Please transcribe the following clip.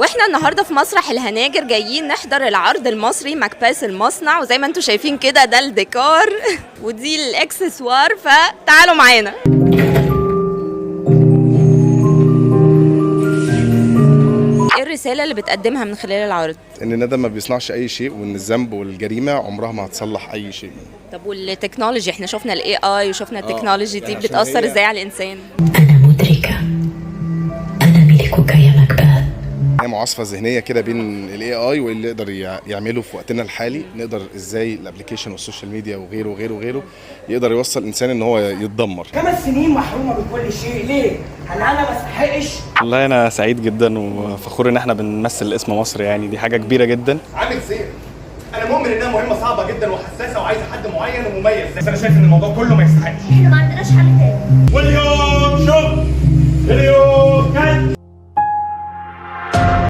واحنا النهارده في مسرح الهناجر جايين نحضر العرض المصري مكباس المصنع، وزي ما انتم شايفين كده ده الديكور ودي الاكسسوار، فتعالوا معانا. ايه الرسالة اللي بتقدمها من خلال العرض؟ ان ندى ما بيصنعش اي شيء، وان الذنب والجريمه عمرها ما هتصلح اي شيء. طب والتكنولوجي، احنا شفنا الاي اي وشفنا التكنولوجي دي بتأثر ازاي على الانسان؟ انا مدركة، انا ملكك يا مكباس. هي معاصفه ذهنيه كده بين الاي اي واللي يقدر يعمله في وقتنا الحالي. نقدر ازاي الابلكيشن والسوشيال ميديا وغيره وغيره وغيره يقدر يوصل الانسان ان هو يتدمر. 5 سنين محرومه من كل شيء، ليه؟ هل انا ما استحقش؟ والله انا سعيد جدا وفخور ان احنا بنمثل اسم مصر، يعني دي حاجه كبيره جدا. عامل زين، انا مؤمن انها مهمه صعبه جدا وحساسه وعايزه حد معين ومميز، بس انا شايف ان الموضوع كله ما يستحقش. احنا ما عندناش حل تاني. واليوم